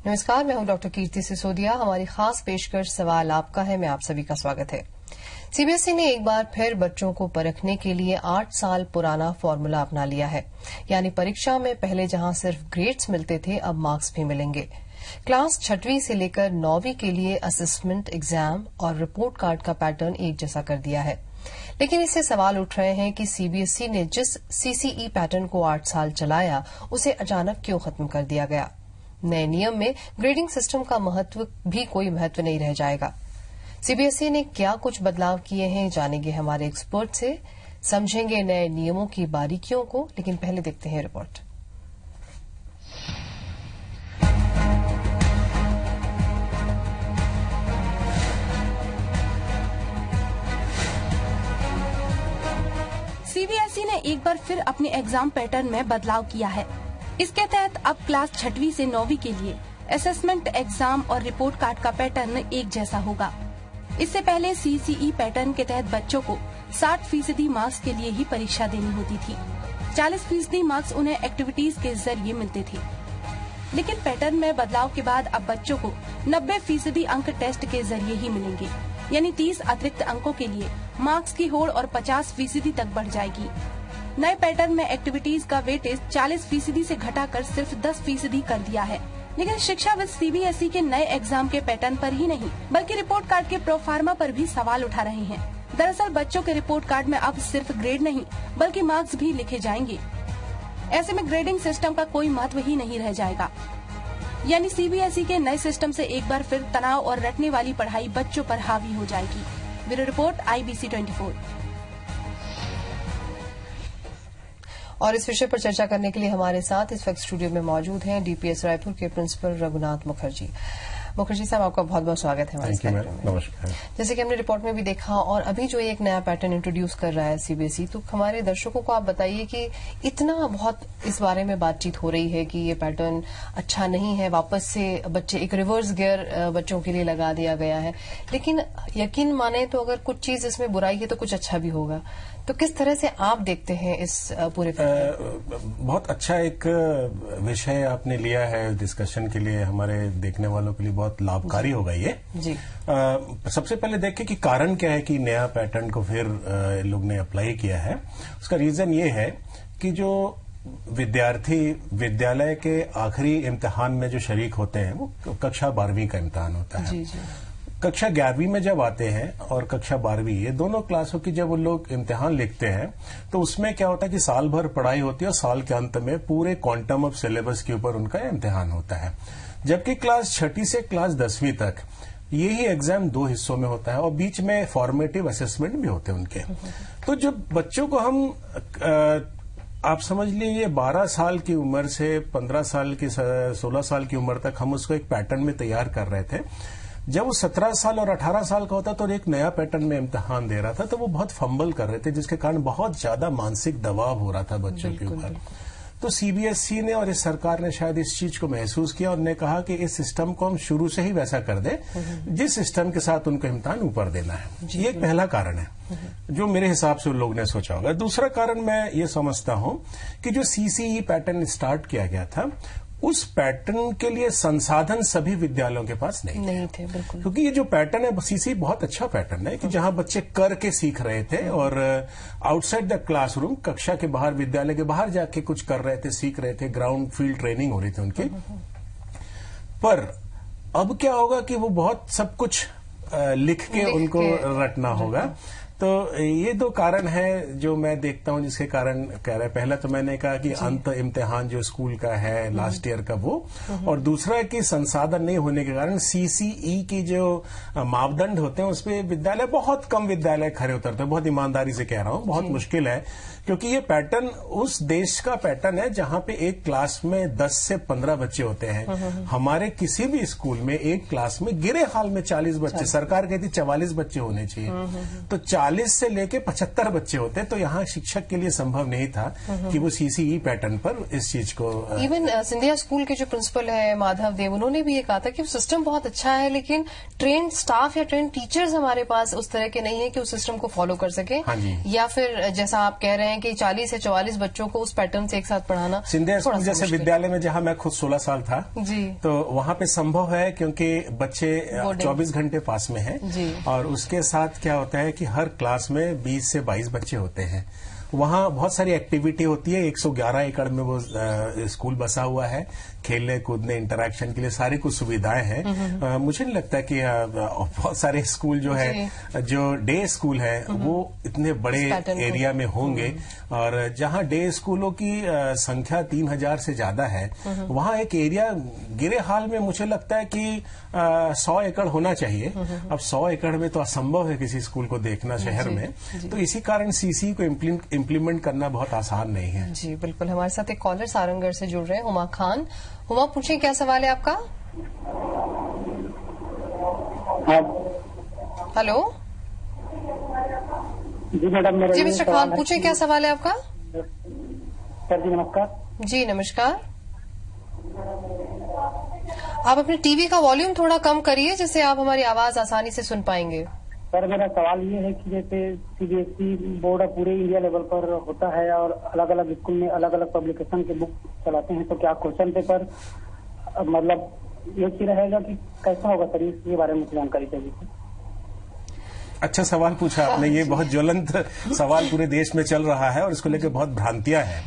नमस्कार, मैं हूं डॉक्टर कीर्ति सिसोदिया। हमारी खास पेशकश सवाल आपका है, मैं आप सभी का स्वागत है। सीबीएसई ने एक बार फिर बच्चों को परखने के लिए 8 साल पुराना फॉर्मूला अपना लिया है। यानी परीक्षा में पहले जहां सिर्फ ग्रेड्स मिलते थे, अब मार्क्स भी मिलेंगे। क्लास 6वीं से लेकर 9वीं के लिए असेसमेंट, एग्जाम और रिपोर्ट कार्ड का पैटर्न एक जैसा कर दिया है। लेकिन इससे सवाल उठ रहे हैं कि सीबीएसई ने जिस सीसीई पैटर्न को 8 साल चलाया, उसे अचानक क्यों खत्म कर दिया गया। नए नियम में ग्रेडिंग सिस्टम का कोई महत्व नहीं रह जाएगा। सीबीएसई ने क्या कुछ बदलाव किए हैं, जानेंगे हमारे एक्सपर्ट से, समझेंगे नए नियमों की बारीकियों को। लेकिन पहले देखते हैं रिपोर्ट। सीबीएसई ने एक बार फिर अपने एग्जाम पैटर्न में बदलाव किया है। इसके तहत अब क्लास 6वीं से 9वीं के लिए असेसमेंट, एग्जाम और रिपोर्ट कार्ड का पैटर्न एक जैसा होगा। इससे पहले सीसीई पैटर्न के तहत बच्चों को 60% मार्क्स के लिए ही परीक्षा देनी होती थी। 40% मार्क्स उन्हें एक्टिविटीज के जरिए मिलते थे। लेकिन पैटर्न में बदलाव के बाद अब बच्चों को 90% अंक टेस्ट के जरिए ही मिलेंगे। यानी 30 अतिरिक्त अंकों के लिए मार्क्स की होड़ और 50% तक बढ़ जाएगी। नए पैटर्न में एक्टिविटीज का वेटेज 40% से घटाकर सिर्फ 10% कर दिया है। लेकिन शिक्षाविद सीबीएसई के नए एग्जाम के पैटर्न पर ही नहीं, बल्कि रिपोर्ट कार्ड के प्रोफार्मा पर भी सवाल उठा रहे हैं। दरअसल बच्चों के रिपोर्ट कार्ड में अब सिर्फ ग्रेड नहीं, बल्कि मार्क्स भी लिखे जाएंगे। ऐसे में ग्रेडिंग सिस्टम का कोई महत्व ही नहीं रह जाएगा। यानी सीबीएसई के नए सिस्टम से एक बार फिर तनाव और रटने वाली पढ़ाई बच्चों पर हावी हो जाएगी। Bureau report, IBC 24। और इस विषय पर चर्चा करने के लिए हमारे साथ इस वक्त स्टूडियो में मौजूद हैं डीपीएस रायपुर के प्रिंसिपल रघुनाथ मुखर्जी। मुखर्जी साहब, आपका बहुत बहुत स्वागत है हमारे कार्यक्रम में। नमस्कार। जैसे कि हमने रिपोर्ट में भी देखा और अभी जो एक नया पैटर्न इंट्रोड्यूस कर रहा है सीबीएसई, तो हमारे दर्शकों को आप बताइए कि इतना बहुत इस बारे में बातचीत हो रही है कि ये पैटर्न अच्छा नहीं है, वापस से बच्चे एक रिवर्स गियर बच्चों के लिए लगा दिया गया है। लेकिन यकीन माने तो अगर कुछ चीज इसमें बुराई है तो कुछ अच्छा भी होगा। तो किस तरह से आप देखते हैं इस पूरे बहुत अच्छा एक विषय आपने लिया है डिस्कशन के लिए, हमारे देखने वालों के लिए बहुत लाभकारी होगा ये जी। सबसे पहले देखें कि कारण क्या है कि नया पैटर्न को फिर लोग ने अप्लाई किया है। उसका रीजन ये है कि जो विद्यार्थी विद्यालय के आखिरी इम्तिहान में जो शरीक होते हैं, वो कक्षा 12वीं का इम्तिहान होता है। जी जी। कक्षा 11वीं में जब आते हैं और कक्षा 12वीं, ये दोनों क्लासों की जब उन लोग इम्तिहान लिखते हैं, तो उसमें क्या होता है कि साल भर पढ़ाई होती है और साल के अंत में पूरे क्वांटम ऑफ सिलेबस के ऊपर उनका इम्तिहान होता है। जबकि क्लास 6वीं से क्लास 10वीं तक यही एग्जाम 2 हिस्सों में होता है और बीच में फॉर्मेटिव असेसमेंट भी होते हैं उनके। तो जब बच्चों को हम आप समझ लीजिए 12 साल की उम्र से 15 साल की 16 साल की उम्र तक हम उसको एक पैटर्न में तैयार कर रहे थे। जब वो 17 साल और 18 साल का होता तो एक नया पैटर्न में इम्तिहान दे रहा था, तो वो बहुत फंबल कर रहे थे, जिसके कारण बहुत ज्यादा मानसिक दबाव हो रहा था बच्चों के ऊपर। तो सीबीएसई ने और इस सरकार ने शायद इस चीज को महसूस किया और ने कहा कि इस सिस्टम को हम शुरू से ही वैसा कर दें जिस सिस्टम के साथ उनको इम्तिहान ऊपर देना है। ये एक पहला कारण है जो मेरे हिसाब से उन लोगों ने सोचा होगा। दूसरा कारण मैं ये समझता हूं कि जो सीसीई पैटर्न स्टार्ट किया गया था, उस पैटर्न के लिए संसाधन सभी विद्यालयों के पास नहीं थे बिल्कुल। क्योंकि ये जो पैटर्न है सीसी बहुत अच्छा पैटर्न है कि जहां बच्चे करके सीख रहे थे और आउटसाइड द क्लासरूम, कक्षा के बाहर, विद्यालय के बाहर जाके कुछ कर रहे थे, सीख रहे थे, ग्राउंड फील्ड ट्रेनिंग हो रही थी उनकी। पर अब क्या होगा कि वो बहुत सब कुछ लिख के उनको रटना होगा। तो ये 2 कारण है जो मैं देखता हूं जिसके कारण कह रहे हैं। पहला तो मैंने कहा कि अंत इम्तिहान जो स्कूल का है लास्ट ईयर का वो, और दूसरा है कि संसाधन नहीं होने के कारण सीसीई की जो मापदंड होते हैं उसमें विद्यालय, बहुत कम विद्यालय खरे उतरते हैं। बहुत ईमानदारी से कह रहा हूं, बहुत मुश्किल है, क्योंकि ये पैटर्न उस देश का पैटर्न है जहां पे एक क्लास में 10 से 15 बच्चे होते हैं। हमारे किसी भी स्कूल में एक क्लास में गिरे हाल में 40 बच्चे, सरकार कहती 44 बच्चे होने चाहिए। तो 40 40 से लेके 75 बच्चे होते, तो यहाँ शिक्षक के लिए संभव नहीं था कि वो सीसीई पैटर्न पर इस चीज को। इवन सिंधिया स्कूल के जो प्रिंसिपल है माधव देव, उन्होंने भी ये कहा था कि सिस्टम बहुत अच्छा है, लेकिन ट्रेन स्टाफ या ट्रेन टीचर्स हमारे पास उस तरह के नहीं है कि उस सिस्टम को फॉलो कर सके। हाँ जी। या फिर जैसा आप कह रहे हैं कि 40 से 44 बच्चों को उस पैटर्न से एक साथ पढ़ाना। सिंधिया स्कूल जैसे विद्यालय में जहाँ मैं खुद 16 साल था जी, तो वहाँ पे संभव है, क्योंकि बच्चे 24 घंटे पास में हैं और उसके साथ क्या होता है कि हर क्लास में 20 से 22 बच्चे होते हैं। वहाँ बहुत सारी एक्टिविटी होती है। 111 एकड़ में वो स्कूल बसा हुआ है, खेलने कूदने इंटरेक्शन के लिए सारी कुछ सुविधाएं हैं। मुझे नहीं लगता कि बहुत सारे स्कूल जो है, जो डे स्कूल है, वो इतने बड़े एरिया में होंगे। और जहाँ डे स्कूलों की संख्या 3000 से ज्यादा है, वहाँ एक एरिया गिरे हाल में मुझे लगता है कि 100 एकड़ होना चाहिए। अब 100 एकड़ में तो असंभव है किसी स्कूल को देखना शहर में, तो इसी कारण सीसी को इम्प्लीमेंट करना बहुत आसान नहीं है। जी बिल्कुल। हमारे साथ एक कॉलर सारंगगढ़ से जुड़ रहे हैं, हुमा खान। हुमा, पूछें क्या सवाल है आपका? हेलो जी मैडम, मेरा जी मिस्टर खान, पूछें क्या सवाल है आपका? सर जी नमस्कार। जी नमस्कार। आप अपने टीवी का वॉल्यूम थोड़ा कम करिए, जिससे आप हमारी आवाज आसानी से सुन पाएंगे। सर मेरा सवाल ये है कि जैसे सीबीएसई बोर्ड पूरे इंडिया लेवल पर होता है और अलग अलग स्कूल में अलग अलग पब्लिकेशन के बुक चलाते हैं, तो क्या क्वेश्चन पेपर मतलब एक ही रहेगा कि कैसा होगा सर? इसके बारे में जानकारी चाहिए। अच्छा सवाल पूछा आपने, ये बहुत ज्वलंत सवाल पूरे देश में चल रहा है और इसको लेकर बहुत भ्रांतियां हैं।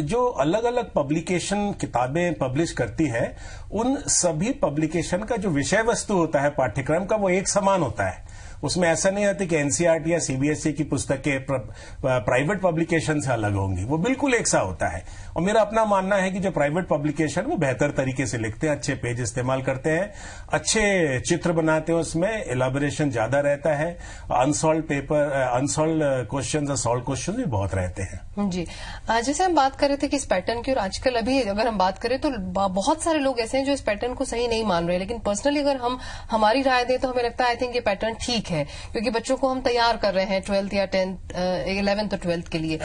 जो अलग अलग पब्लिकेशन किताबें पब्लिश करती है, उन सभी पब्लिकेशन का जो विषय वस्तु होता है पाठ्यक्रम का, वो एक समान होता है। उसमें ऐसा नहीं होता कि एनसीईआरटी या सीबीएसई की पुस्तकें प्राइवेट पब्लिकेशन से अलग होंगी, वो बिल्कुल एक सा होता है। और मेरा अपना मानना है कि जो प्राइवेट पब्लिकेशन वो बेहतर तरीके से लिखते हैं, अच्छे पेज इस्तेमाल करते हैं, अच्छे चित्र बनाते हैं, उसमें एलाबोरेशन ज्यादा रहता है, अनसॉल्व पेपर, अनसॉल्व क्वेश्चन और सॉल्व क्वेश्चन भी बहुत रहते हैं। जी, जैसे हम बात कर रहे थे कि इस पैटर्न की, और आजकल अभी अगर हम बात करें तो बहुत सारे लोग ऐसे हैं जो इस पैटर्न को सही नहीं मान रहे, लेकिन पर्सनली अगर हम हमारी राय दें तो हमें लगता है आई थिंक ये पैटर्न ठीक है, क्योंकि बच्चों को हम तैयार कर रहे हैं 12th या 10th 11th और 12th के लिए।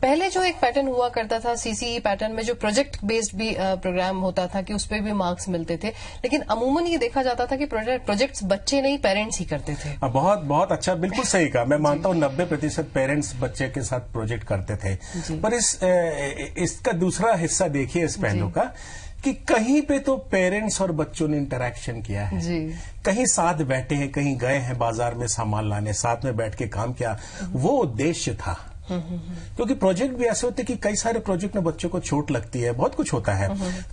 पहले जो एक पैटर्न हुआ करता था सीसीई पैटर्न में, जो प्रोजेक्ट बेस्ड भी प्रोग्राम होता था कि उस पर भी मार्क्स मिलते थे, लेकिन अमूमन ये देखा जाता था कि प्रोजेक्ट्स बच्चे नहीं पेरेंट्स ही करते थे। बहुत बहुत अच्छा, बिल्कुल सही कहा। मैं मानता हूँ 90% पेरेंट्स बच्चे के साथ प्रोजेक्ट करते थे। पर इसका दूसरा हिस्सा देखिए इस पहलू का, कि कहीं पे तो पेरेंट्स और बच्चों ने इंटरेक्शन किया है जी। कहीं साथ बैठे हैं, कहीं गए हैं बाजार में सामान लाने, साथ में बैठ के काम किया, वो उद्देश्य था। क्योंकि प्रोजेक्ट भी ऐसे होते हैं कि कई सारे प्रोजेक्ट में बच्चों को चोट लगती है, बहुत कुछ होता है।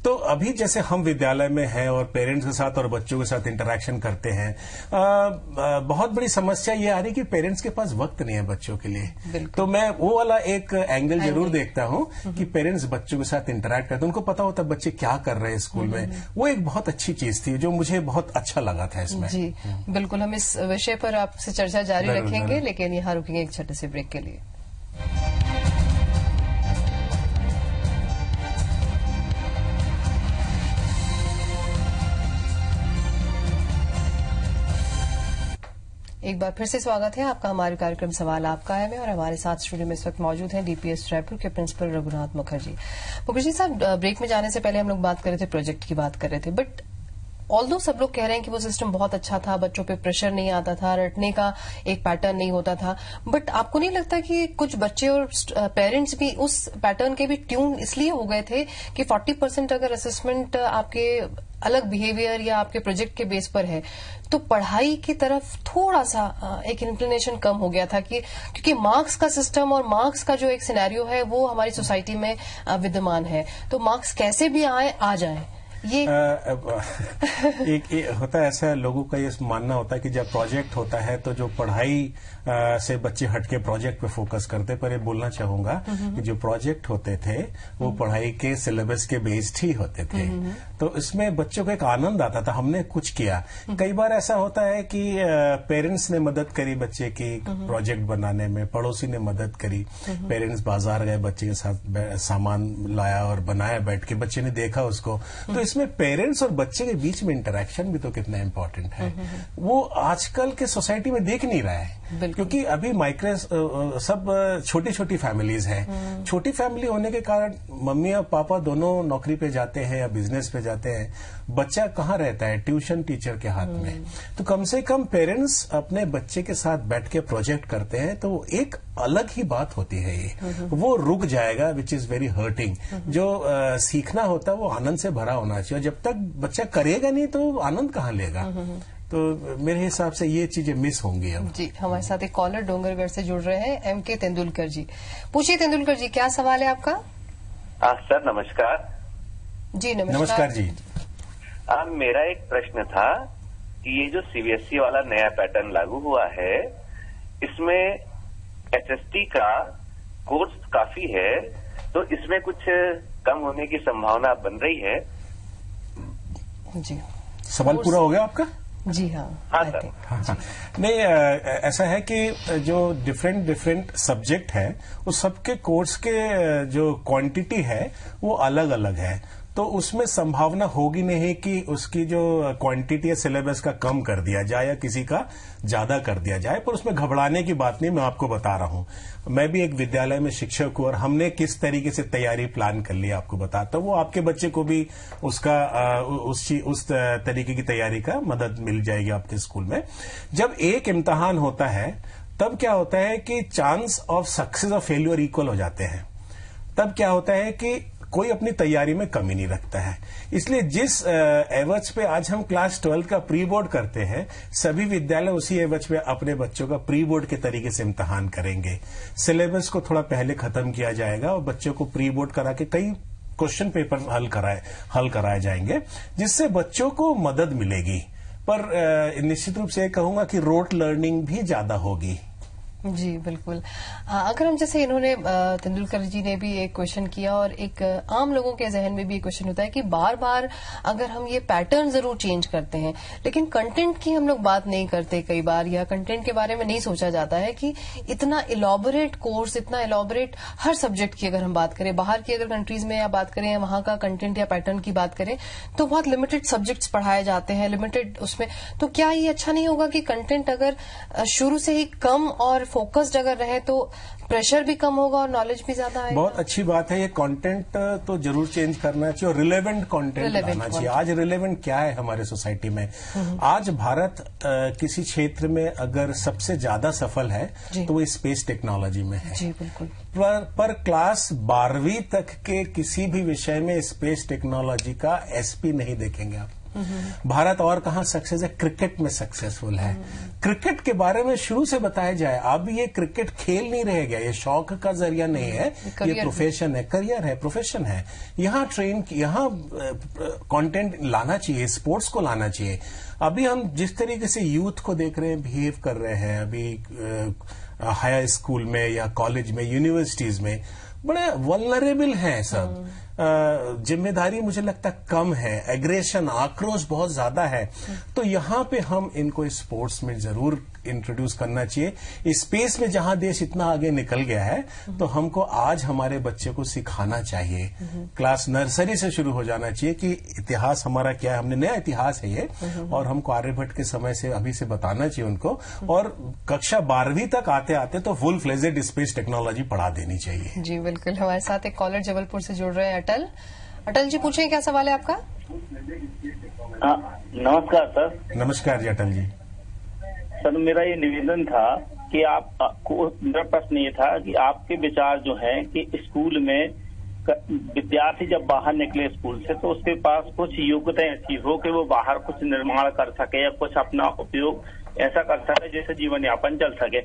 तो अभी जैसे हम विद्यालय में हैं और पेरेंट्स के साथ और बच्चों के साथ इंटरेक्शन करते हैं, बहुत बड़ी समस्या ये आ रही है कि पेरेंट्स के पास वक्त नहीं है बच्चों के लिए। तो मैं वो वाला एक एंगल जरूर देखता हूं कि पेरेंट्स बच्चों के साथ इंटरेक्ट करते हैं, उनको पता होता है बच्चे क्या कर रहे हैं स्कूल में। वो एक बहुत अच्छी चीज थी जो मुझे बहुत अच्छा लगा था इसमें। जी बिल्कुल, हम इस विषय पर आपसे चर्चा जारी रखेंगे, लेकिन यहाँ रुकेंगे एक छोटे से ब्रेक के लिए। एक बार फिर से स्वागत है आपका हमारे कार्यक्रम सवाल आपका है में, और हमारे साथ स्टूडियो में इस वक्त मौजूद हैं डीपीएस रायपुर के प्रिंसिपल रघुनाथ मुखर्जी। मुखर्जी साहब, ब्रेक में जाने से पहले हम लोग बात कर रहे थे, प्रोजेक्ट की बात कर रहे थे, बट ऑल्दो सब लोग कह रहे हैं कि वो सिस्टम बहुत अच्छा था, बच्चों पे प्रेशर नहीं आता था, रटने का एक पैटर्न नहीं होता था, बट आपको नहीं लगता कि कुछ बच्चे और पेरेंट्स भी उस पैटर्न के भी ट्यून इसलिए हो गए थे कि 40% अगर असेसमेंट आपके अलग बिहेवियर या आपके प्रोजेक्ट के बेस पर है, तो पढ़ाई की तरफ थोड़ा सा एक इंक्लिनेशन कम हो गया था, कि क्योंकि मार्क्स का सिस्टम और मार्क्स का जो एक सिनेरियो है वो हमारी सोसाइटी में विद्यमान है, तो मार्क्स कैसे भी आए आ जाए। ये एक होता है ऐसा, लोगों का ये मानना होता है कि जब प्रोजेक्ट होता है तो जो पढ़ाई से बच्चे हटके प्रोजेक्ट पे फोकस करते, पर ये बोलना चाहूंगा कि जो प्रोजेक्ट होते थे वो पढ़ाई के सिलेबस के बेस्ड ही होते थे, तो इसमें बच्चों को एक आनंद आता था, हमने कुछ किया। कई बार ऐसा होता है कि पेरेंट्स ने मदद करी बच्चे की प्रोजेक्ट बनाने में, पड़ोसी ने मदद करी, पेरेंट्स बाजार गए, बच्चे के साथ सामान लाया और बनाया बैठ के, बच्चे ने देखा उसको, तो इसमें पेरेंट्स और बच्चे के बीच में इंटरेक्शन भी तो कितना इम्पोर्टेंट है, वो आजकल के सोसाइटी में देख नहीं रहा है, क्योंकि अभी सब छोटी छोटी फैमिलीज हैं। छोटी फैमिली होने के कारण मम्मी और पापा दोनों नौकरी पे जाते हैं या बिजनेस पे जाते हैं, बच्चा कहाँ रहता है, ट्यूशन टीचर के हाथ में। तो कम से कम पेरेंट्स अपने बच्चे के साथ बैठ के प्रोजेक्ट करते हैं तो एक अलग ही बात होती है, ये वो रुक जाएगा, विच इज वेरी हर्टिंग। जो सीखना होता है वो आनंद से भरा होना चाहिए, जब तक बच्चा करेगा नहीं तो आनंद कहाँ लेगा। तो मेरे हिसाब से ये चीजें मिस होंगी अब। जी, हमारे साथ एक कॉलर डोंगरगढ़ से जुड़ रहे हैं, एमके तेंदुलकर जी। पूछिए तेंदुलकर जी, क्या सवाल है आपका? सर नमस्कार। जी नमस्कार जी। मेरा एक प्रश्न था कि ये जो सीबीएसई वाला नया पैटर्न लागू हुआ है, इसमें एसएसटी का कोर्स काफी है, तो इसमें कुछ कम होने की संभावना बन रही है? जी, सवाल पूरा हो गया आपका? जी हाँ। हाँ सर। हाँ। नहीं, ऐसा है कि जो डिफरेंट सब्जेक्ट है उस सबके कोर्स के जो क्वांटिटी है वो अलग अलग है, तो उसमें संभावना होगी नहीं कि उसकी जो क्वांटिटी है सिलेबस का कम कर दिया जाए या किसी का ज्यादा कर दिया जाए, पर उसमें घबराने की बात नहीं। मैं आपको बता रहा हूं, मैं भी एक विद्यालय में शिक्षक हूं और हमने किस तरीके से तैयारी प्लान कर ली आपको बताता हूं। वो आपके बच्चे को भी उसका उस तरीके की तैयारी का मदद मिल जाएगी आपके स्कूल में। जब एक इम्तिहान होता है तब क्या होता है कि चांस ऑफ सक्सेस और फेल्यूर इक्वल हो जाते हैं। तब क्या होता है कि कोई अपनी तैयारी में कमी नहीं रखता है। इसलिए जिस एवज पे आज हम क्लास 12 का प्री बोर्ड करते हैं, सभी विद्यालय उसी एवज पे अपने बच्चों का प्री बोर्ड के तरीके से इम्तिहान करेंगे। सिलेबस को थोड़ा पहले खत्म किया जाएगा और बच्चों को प्री बोर्ड करा के कई क्वेश्चन पेपर हल कराए जाएंगे, जिससे बच्चों को मदद मिलेगी। पर निश्चित रूप से कहूंगा कि रोट लर्निंग भी ज्यादा होगी। जी बिल्कुल। अगर हम जैसे इन्होंने तेंदुलकर जी ने भी एक क्वेश्चन किया और एक आम लोगों के जहन में भी एक क्वेश्चन होता है कि बार बार अगर हम ये पैटर्न जरूर चेंज करते हैं लेकिन कंटेंट की हम लोग बात नहीं करते कई बार, या कंटेंट के बारे में नहीं सोचा जाता है कि इतना इलॉबरेट कोर्स, इतना इलॉबरेट हर सब्जेक्ट की अगर हम बात करें, बाहर की अगर कंट्रीज में या बात करें या वहां का कंटेंट या पैटर्न की बात करें तो बहुत लिमिटेड सब्जेक्ट्स पढ़ाए जाते हैं, लिमिटेड उसमें। तो क्या ये अच्छा नहीं होगा कि कंटेंट अगर शुरू से ही कम और फोकस्ड अगर रहे तो प्रेशर भी कम होगा और नॉलेज भी ज्यादा आएगा? बहुत अच्छी बात है, ये कंटेंट तो जरूर चेंज करना चाहिए और रिलेवेंट कंटेंट लाना चाहिए। आज रिलेवेंट क्या है हमारे सोसाइटी में? आज भारत किसी क्षेत्र में अगर सबसे ज्यादा सफल है तो वो स्पेस टेक्नोलॉजी में है। जी बिल्कुल। पर क्लास 12वीं तक के किसी भी विषय में स्पेस टेक्नोलॉजी का एसपी नहीं देखेंगे आप। भारत और कहां सक्सेस है? क्रिकेट में सक्सेसफुल है। क्रिकेट के बारे में शुरू से बताया जाए। अब ये क्रिकेट खेल नहीं रह गया, ये शौक का जरिया नहीं है, ये प्रोफेशन है, करियर है, प्रोफेशन है। यहाँ कंटेंट लाना चाहिए, स्पोर्ट्स को लाना चाहिए। अभी हम जिस तरीके से यूथ को देख रहे हैं, बिहेव कर रहे हैं, अभी हायर स्कूल में या कॉलेज में, यूनिवर्सिटीज में बड़े वल्नरेबल हैं सब। जिम्मेदारी मुझे लगता कम है, एग्रेशन, आक्रोश बहुत ज्यादा है। तो यहाँ पे हम इनको स्पोर्ट्स में जरूर इंट्रोड्यूस करना चाहिए। स्पेस में जहां देश इतना आगे निकल गया है तो हमको आज हमारे बच्चे को सिखाना चाहिए। क्लास नर्सरी से शुरू हो जाना चाहिए कि इतिहास हमारा क्या है, हमने नया इतिहास है ये, और हमको आर्यभट्ट के समय से अभी से बताना चाहिए उनको। और कक्षा 12वीं तक आते आते तो फुल फ्लेजेड स्पेस टेक्नोलॉजी पढ़ा देनी चाहिए। जी बिल्कुल। हमारे साथ एक कॉलर जबलपुर से जुड़ रहे हैं, अटल जी पूछें क्या सवाल है आपका? नमस्कार सर। नमस्कार जी अटल जी। सर मेरा ये निवेदन था कि मेरा प्रश्न ये था कि आपके विचार जो हैं कि स्कूल में विद्यार्थी जब बाहर निकले स्कूल से तो उसके पास कुछ योग्यताएं ऐसी हो कि वो बाहर कुछ निर्माण कर सके या कुछ अपना उपयोग ऐसा कर सके जिससे जीवन यापन चल सके।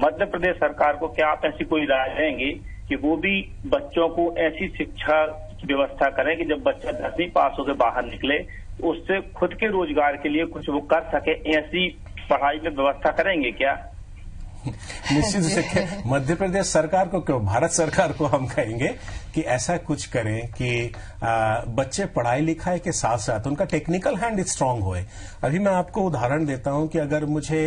मध्य प्रदेश सरकार को क्या आप ऐसी कोई राय देंगे कि वो भी बच्चों को ऐसी शिक्षा की व्यवस्था करें कि जब बच्चा 10वीं पास होकर बाहर निकले उससे खुद के रोजगार के लिए कुछ वो कर सके, ऐसी पढ़ाई में व्यवस्था करेंगे क्या? निश्चित रूप से मध्य प्रदेश सरकार को क्यों, भारत सरकार को हम कहेंगे कि ऐसा कुछ करें कि बच्चे पढ़ाई लिखाई के साथ साथ उनका टेक्निकल हैंड स्ट्रांग होए। अभी मैं आपको उदाहरण देता हूं कि अगर मुझे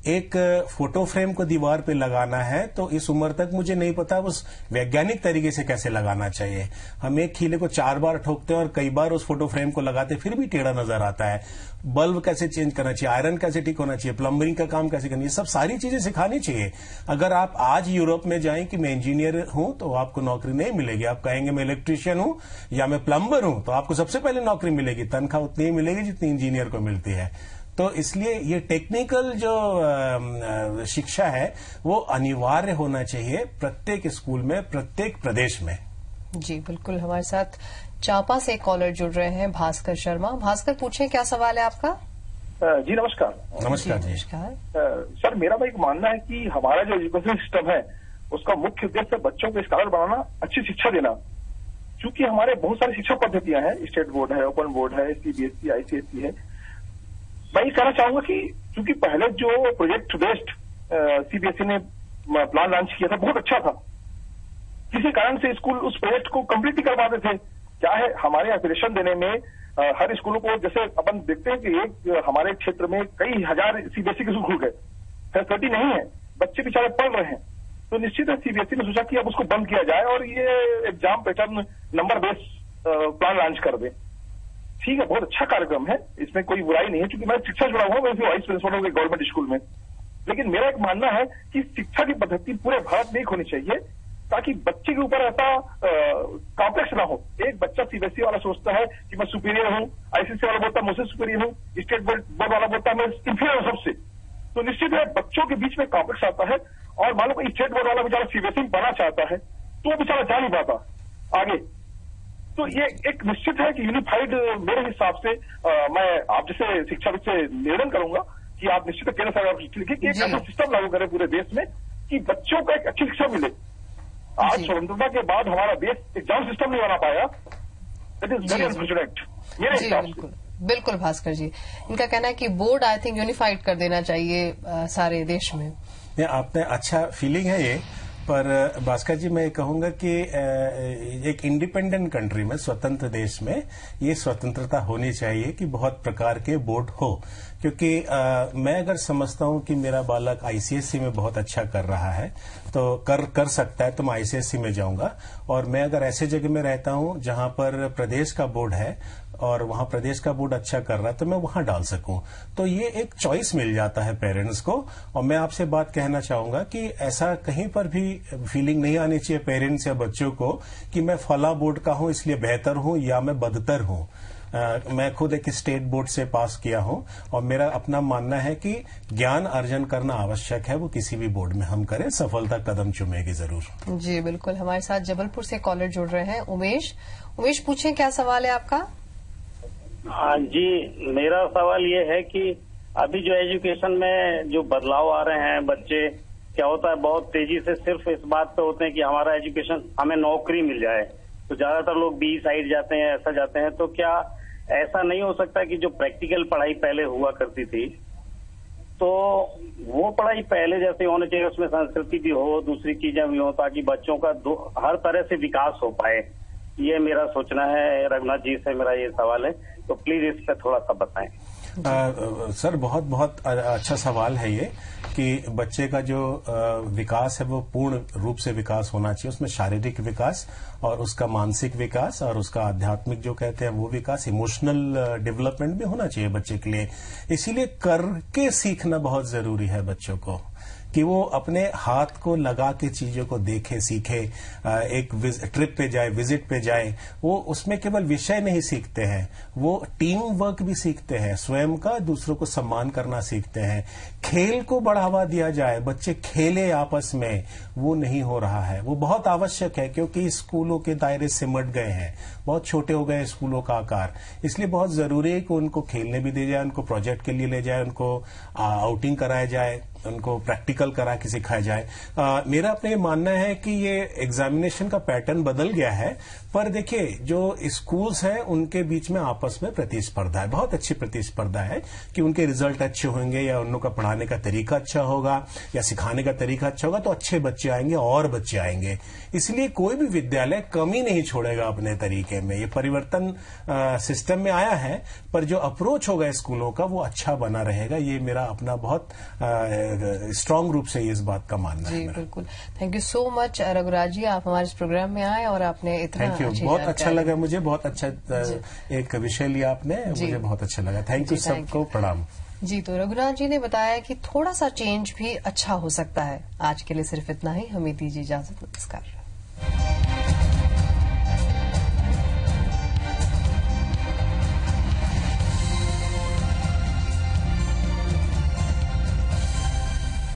एक फोटो फ्रेम को दीवार पे लगाना है तो इस उम्र तक मुझे नहीं पता उस वैज्ञानिक तरीके से कैसे लगाना चाहिए। हम एक खीले को 4 बार ठोकते हैं और कई बार उस फोटो फ्रेम को लगाते फिर भी टेढ़ा नजर आता है। बल्ब कैसे चेंज करना चाहिए, आयरन कैसे ठीक होना चाहिए, प्लम्बरिंग का काम कैसे करना चाहिए, सब सारी चीजें सिखानी चाहिए। अगर आप आज यूरोप में जाएं कि मैं इंजीनियर हूं तो आपको नौकरी नहीं मिलेगी। आप कहेंगे मैं इलेक्ट्रीशियन हूं या मैं प्लम्बर हूं तो आपको सबसे पहले नौकरी मिलेगी, तनख्वाह उतनी ही मिलेगी जितनी इंजीनियर को मिलती है। तो इसलिए ये टेक्निकल जो शिक्षा है वो अनिवार्य होना चाहिए प्रत्येक स्कूल में, प्रत्येक प्रदेश में। जी बिल्कुल। हमारे साथ चांपा से कॉलर जुड़ रहे हैं, भास्कर शर्मा। भास्कर, पूछें क्या सवाल है आपका? जी नमस्कार। नमस्कार जी। नमस्कार सर, मेरा एक मानना है कि हमारा जो एजुकेशन सिस्टम है उसका मुख्य उद्देश्य बच्चों को स्कॉलर बनाना, अच्छी शिक्षा देना। क्योंकि हमारे बहुत सारी शिक्षा पद्धतियां हैं, स्टेट बोर्ड है, ओपन बोर्ड है, सीबीएसई, आईसीएसई है। मैं ये कहना चाहूंगा कि क्योंकि पहले जो प्रोजेक्ट बेस्ड सीबीएसई ने प्लान लॉन्च किया था बहुत अच्छा था, किसी कारण से स्कूल उस प्रोजेक्ट को कंप्लीट नहीं कर पाते थे। क्या है, हमारे एप्लीकेशन देने में हर स्कूलों को, जैसे अपन देखते हैं कि एक हमारे क्षेत्र में कई हजार सीबीएसई के स्कूल खुल गए, फैसिलिटी नहीं है, बच्चे बेचारे पढ़ रहे हैं। तो निश्चित है सीबीएसई ने सोचा कि अब उसको बंद किया जाए और ये exam pattern number based plan launch कर दे। ठीक है, बहुत अच्छा कार्यक्रम है, इसमें कोई बुराई नहीं है, क्योंकि मैं शिक्षा जुड़ा हुआ, मैं वाइस प्रिंसिपल हूँ गवर्नमेंट स्कूल में। लेकिन मेरा एक मानना है कि शिक्षा की पद्धति पूरे भारत में एक होनी चाहिए ताकि बच्चे के ऊपर ऐसा कॉम्प्लेक्स ना हो। एक बच्चा सीबीएसई वाला सोचता है कि मैं सुपीरियर हूँ, आईसीएसई वाला बोलता है मुझसे सुपीरियर हूँ, स्टेट बोर्ड वाला बोलता है मैं इंफीरियर हूँ सबसे। तो निश्चित है बच्चों के बीच में कॉम्प्लेक्स आता है। और मान लो कोई स्टेट बोर्ड वाला बेचारा सीबीएसई में पढ़ना चाहता है तो बेचारा जा नहीं पाता आगे। तो ये एक निश्चित है कि यूनिफाइड, मेरे हिसाब से मैं आप जैसे शिक्षाविद से निवेदन करूंगा कि आप निश्चित केंद्र सरकार को लिखिए कि एक ऐसा सिस्टम लागू करें पूरे देश में कि बच्चों को एक अच्छी शिक्षा मिले। आज स्वतंत्रता के बाद हमारा देश एग्जाम सिस्टम नहीं बना पाया, इट इज वेरी अनफॉर्चुनेट मेरे हिसाब से। बिल्कुल भास्कर जी, इनका कहना है कि बोर्ड आई थिंक यूनिफाइड कर देना चाहिए सारे देश में। आपने अच्छा फीलिंग है ये, पर भास्कर जी मैं कहूंगा कि एक इंडिपेंडेंट कंट्री में, स्वतंत्र देश में ये स्वतंत्रता होनी चाहिए कि बहुत प्रकार के बोर्ड हो। क्योंकि मैं अगर समझता हूं कि मेरा बालक आईसीएसई में बहुत अच्छा कर रहा है तो कर सकता है तो मैं आईसीएसई में जाऊंगा। और मैं अगर ऐसे जगह में रहता हूं जहां पर प्रदेश का बोर्ड है और वहां प्रदेश का बोर्ड अच्छा कर रहा है तो मैं वहां डाल सकूं। तो ये एक चॉइस मिल जाता है पेरेंट्स को। और मैं आपसे बात कहना चाहूंगा कि ऐसा कहीं पर भी फीलिंग नहीं आनी चाहिए पेरेंट्स या बच्चों को कि मैं फला बोर्ड का हूं इसलिए बेहतर हूं या मैं बदतर हूं। मैं खुद एक स्टेट बोर्ड से पास किया हूं और मेरा अपना मानना है कि ज्ञान अर्जन करना आवश्यक है, वो किसी भी बोर्ड में हम करें, सफलता कदम चूमेगी जरूर। जी बिल्कुल। हमारे साथ जबलपुर से कॉलर जुड़ रहे हैं, उमेश। उमेश, पूछें क्या सवाल है आपका? हाँ जी, मेरा सवाल ये है कि अभी जो एजुकेशन में जो बदलाव आ रहे हैं, बच्चे क्या होता है बहुत तेजी से सिर्फ इस बात पे होते हैं कि हमारा एजुकेशन, हमें नौकरी मिल जाए, तो ज्यादातर लोग बी साइड जाते हैं, ऐसा जाते हैं। तो क्या ऐसा नहीं हो सकता कि जो प्रैक्टिकल पढ़ाई पहले हुआ करती थी तो वो पढ़ाई पहले जैसे होनी चाहिए, उसमें संस्कृति भी हो, दूसरी चीजें भी हो, ताकि बच्चों का हर तरह से विकास हो पाए। ये मेरा सोचना है। रघुनाथ जी से मेरा ये सवाल है, तो प्लीज इस पर थोड़ा सा बताएं। सर बहुत बहुत अच्छा सवाल है ये कि बच्चे का जो विकास है वो पूर्ण रूप से विकास होना चाहिए। उसमें शारीरिक विकास और उसका मानसिक विकास और उसका आध्यात्मिक जो कहते हैं वो विकास, इमोशनल डेवलपमेंट भी होना चाहिए बच्चे के लिए। इसीलिए करके सीखना बहुत जरूरी है बच्चों को, कि वो अपने हाथ को लगा के चीजों को देखे, सीखे। एक ट्रिप पे जाए, विजिट पे जाए, वो उसमें केवल विषय नहीं सीखते हैं, वो टीम वर्क भी सीखते हैं, स्वयं का दूसरों को सम्मान करना सीखते हैं। खेल को बढ़ावा दिया जाए, बच्चे खेले आपस में, वो नहीं हो रहा है। वो बहुत आवश्यक है क्योंकि स्कूलों के दायरे सिमट गए हैं, बहुत छोटे हो गए स्कूलों का आकार। इसलिए बहुत जरूरी है कि उनको खेलने भी दिया जाए, उनको प्रोजेक्ट के लिए ले जाए, उनको आउटिंग कराया जाए। उनको प्रैक्टिकल करा के सिखाया जाए। मेरा अपना ये मानना है कि ये एग्जामिनेशन का पैटर्न बदल गया है, पर देखिए जो स्कूल्स हैं उनके बीच में आपस में प्रतिस्पर्धा है, बहुत अच्छी प्रतिस्पर्धा है कि उनके रिजल्ट अच्छे होंगे या उन लोगों का पढ़ाने का तरीका अच्छा होगा या सिखाने का तरीका अच्छा होगा तो अच्छे बच्चे आएंगे और बच्चे आएंगे। इसलिए कोई भी विद्यालय कमी नहीं छोड़ेगा अपने तरीके में। ये परिवर्तन सिस्टम में आया है, पर जो अप्रोच होगा स्कूलों का वो अच्छा बना रहेगा। ये मेरा अपना बहुत स्ट्रांग रूप से इस बात का मानना है। जी बिल्कुल। Thank you so much Raghuraj ji, आप हमारे इस प्रोग्राम में आए और आपने इतना बहुत अच्छा लगा मुझे, बहुत अच्छा एक विषय लिया आपने, मुझे बहुत अच्छा लगा। थैंक यू, सबको प्रणाम। जी, तो रघुनाथ जी ने बताया कि थोड़ा सा चेंज भी अच्छा हो सकता है। आज के लिए सिर्फ इतना ही, हमें दीजिए इजाजत, नमस्कार।